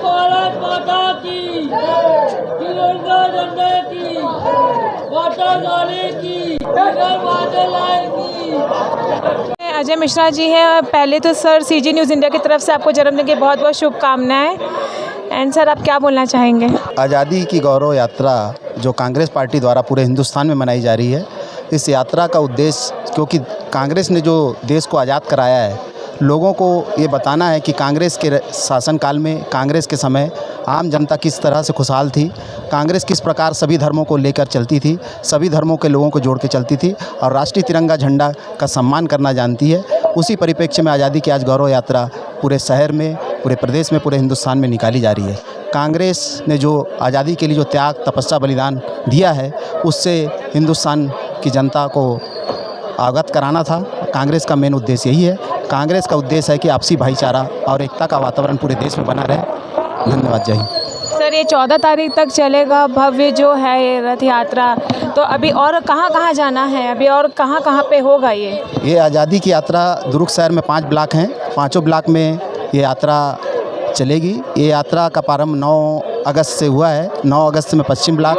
भारत माता की, तिरंगा झंडे की, वाटर गाड़ी की, बादल की। अजय मिश्रा जी हैं। पहले तो सर सीजी न्यूज़ इंडिया की तरफ से आपको जन्मदिन की बहुत बहुत शुभकामनाएं। एंड सर, आप क्या बोलना चाहेंगे? आज़ादी की गौरव यात्रा जो कांग्रेस पार्टी द्वारा पूरे हिंदुस्तान में मनाई जा रही है, इस यात्रा का उद्देश्य, क्योंकि कांग्रेस ने जो देश को आज़ाद कराया है, लोगों को ये बताना है कि कांग्रेस के शासनकाल में, कांग्रेस के समय आम जनता किस तरह से खुशहाल थी, कांग्रेस किस प्रकार सभी धर्मों को लेकर चलती थी, सभी धर्मों के लोगों को जोड़ के चलती थी और राष्ट्रीय तिरंगा झंडा का सम्मान करना जानती है। उसी परिप्रेक्ष्य में आज़ादी की आज गौरव यात्रा पूरे शहर में, पूरे प्रदेश में, पूरे हिंदुस्तान में निकाली जा रही है। कांग्रेस ने जो आज़ादी के लिए जो त्याग, तपस्या, बलिदान दिया है, उससे हिंदुस्तान की जनता को अवगत कराना था। कांग्रेस का मेन उद्देश्य यही है। कांग्रेस का उद्देश्य है कि आपसी भाईचारा और एकता का वातावरण पूरे देश में बना रहे। धन्यवाद। जय हिंद। सर, ये 14 तारीख तक चलेगा भव्य जो है ये रथ यात्रा, तो अभी और कहाँ जाना है, अभी और कहाँ पे होगा ये आज़ादी की यात्रा? दुर्ग शहर में 5 ब्लॉक हैं, 5 ब्लॉक में ये यात्रा चलेगी। ये यात्रा का प्रारंभ 9 अगस्त से हुआ है। 9 अगस्त में पश्चिम ब्लॉक,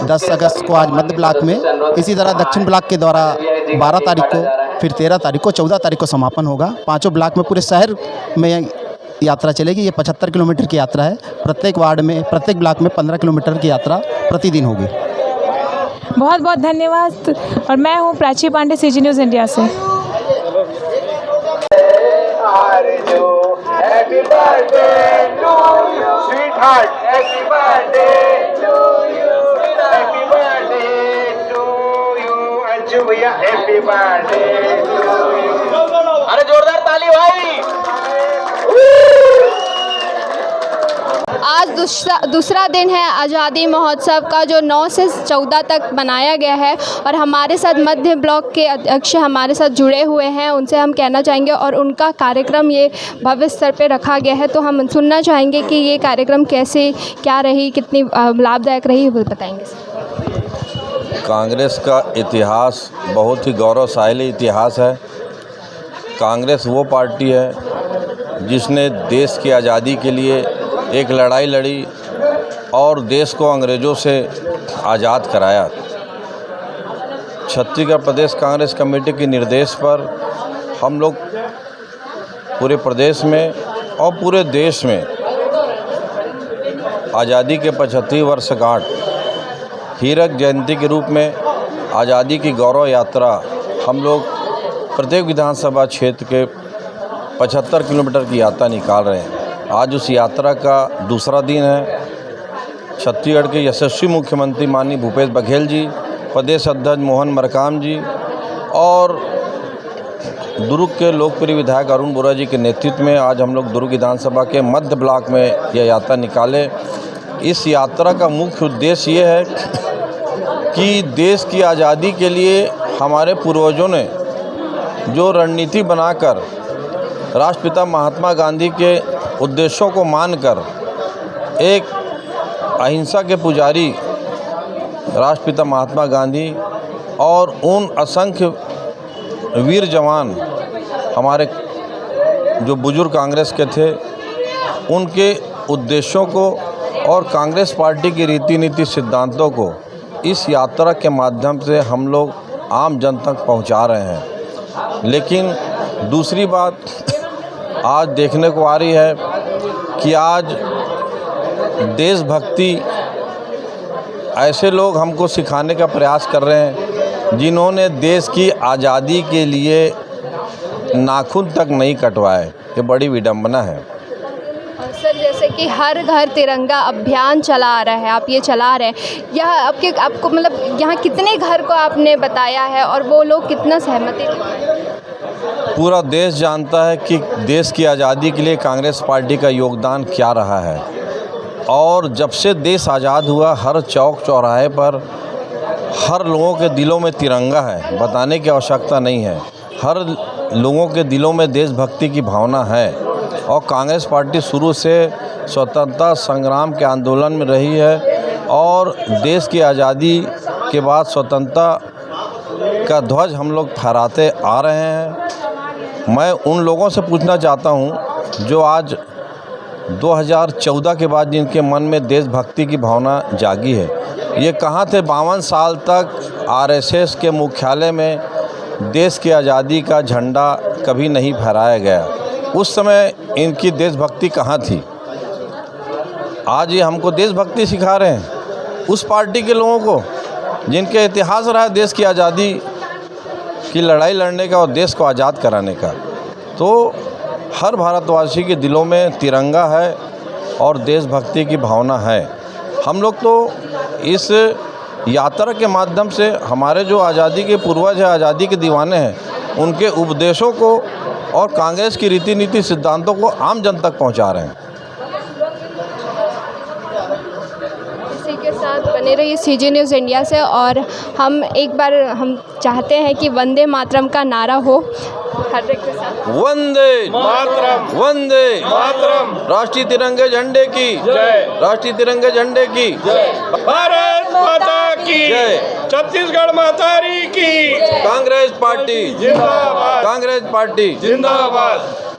10 अगस्त को आज मध्य ब्लॉक में, इसी तरह दक्षिण ब्लॉक के द्वारा 12 तारीख को, फिर 13 तारीख को, 14 तारीख को समापन होगा। 5 ब्लॉक में पूरे शहर में यात्रा चलेगी। ये 75 किलोमीटर की यात्रा है। प्रत्येक वार्ड में, प्रत्येक ब्लॉक में 15 किलोमीटर की यात्रा प्रतिदिन होगी। बहुत बहुत धन्यवाद। और मैं हूँ Prachi Pandey, CG news India से। Happy birthday to you, sweetheart. Happy birthday to you. Happy birthday to you, Anshu भैया. Happy birthday to you. अरे जोरदार ताली भाई. आज दूसरा दिन है आज़ादी महोत्सव का, जो 9 से 14 तक मनाया गया है। और हमारे साथ मध्य ब्लॉक के अध्यक्ष हमारे साथ जुड़े हुए हैं, उनसे हम कहना चाहेंगे, और उनका कार्यक्रम ये भव्य स्तर पे रखा गया है, तो हम सुनना चाहेंगे कि ये कार्यक्रम कैसे, क्या रही, कितनी लाभदायक रही, वो बताएंगे। कांग्रेस का इतिहास बहुत ही गौरवशाली इतिहास है। कांग्रेस वो पार्टी है जिसने देश की आज़ादी के लिए एक लड़ाई लड़ी और देश को अंग्रेज़ों से आज़ाद कराया। छत्तीसगढ़ प्रदेश कांग्रेस कमेटी के निर्देश पर हम लोग पूरे प्रदेश में और पूरे देश में आज़ादी के 75 वर्षगांठ हीरक जयंती के रूप में आज़ादी की गौरव यात्रा हम लोग प्रत्येक विधानसभा क्षेत्र के 75 किलोमीटर की यात्रा निकाल रहे हैं। आज उस यात्रा का दूसरा दिन है। छत्तीसगढ़ के यशस्वी मुख्यमंत्री माननीय भूपेश बघेल जी, प्रदेश अध्यक्ष मोहन मरकाम जी और दुर्ग के लोकप्रिय विधायक अरुण बोरा जी के नेतृत्व में आज हम लोग दुर्ग विधानसभा के मध्य ब्लॉक में यह यात्रा निकाले। इस यात्रा का मुख्य उद्देश्य ये है कि देश की आज़ादी के लिए हमारे पूर्वजों ने जो रणनीति बनाकर राष्ट्रपिता महात्मा गांधी के उद्देश्यों को मानकर एक अहिंसा के पुजारी राष्ट्रपिता महात्मा गांधी और उन असंख्य वीर जवान हमारे जो बुजुर्ग कांग्रेस के थे, उनके उद्देश्यों को और कांग्रेस पार्टी की रीति नीति सिद्धांतों को इस यात्रा के माध्यम से हम लोग आम जन तक पहुंचा रहे हैं। लेकिन दूसरी बात आज देखने को आ रही है कि आज देशभक्ति ऐसे लोग हमको सिखाने का प्रयास कर रहे हैं जिन्होंने देश की आज़ादी के लिए नाखून तक नहीं कटवाए। ये बड़ी विडंबना है। सर, जैसे कि हर घर तिरंगा अभियान चला आ रहा है, आप ये चला रहे हैं, यह आपको मतलब यहाँ कितने घर को आपने बताया है और वो लोग कितना सहमति? पूरा देश जानता है कि देश की आज़ादी के लिए कांग्रेस पार्टी का योगदान क्या रहा है। और जब से देश आज़ाद हुआ, हर चौक चौराहे पर हर लोगों के दिलों में तिरंगा है, बताने की आवश्यकता नहीं है। हर लोगों के दिलों में देशभक्ति की भावना है। और कांग्रेस पार्टी शुरू से स्वतंत्रता संग्राम के आंदोलन में रही है और देश की आज़ादी के बाद स्वतंत्रता का ध्वज हम लोग फहराते आ रहे हैं। मैं उन लोगों से पूछना चाहता हूं जो आज 2014 के बाद जिनके मन में देशभक्ति की भावना जागी है, ये कहाँ थे 52 साल तक आरएसएस के मुख्यालय में देश की आज़ादी का झंडा कभी नहीं फहराया गया। उस समय इनकी देशभक्ति कहाँ थी? आज ये हमको देशभक्ति सिखा रहे हैं उस पार्टी के लोगों को जिनके इतिहास रहा है देश की आज़ादी की लड़ाई लड़ने का और देश को आज़ाद कराने का। तो हर भारतवासी के दिलों में तिरंगा है और देशभक्ति की भावना है। हम लोग तो इस यात्रा के माध्यम से हमारे जो आज़ादी के पूर्वज हैं, आज़ादी के दीवाने हैं, उनके उपदेशों को और कांग्रेस की रीति नीति सिद्धांतों को आम जन तक पहुंचा रहे हैं। इसी के साथ बने रहिए CG न्यूज़ इंडिया से। और हम एक बार हम चाहते हैं कि वंदे मातरम का नारा हो हर एक के साथ। वंदे मातरम, वंदे मातरम, राष्ट्रीय तिरंगे झंडे की जय, राष्ट्रीय तिरंगे झंडे की जय, भारत माता की जय, छत्तीसगढ़ मातारी की कांग्रेस पार्टी जिंदाबाद, कांग्रेस पार्टी जिंदाबाद।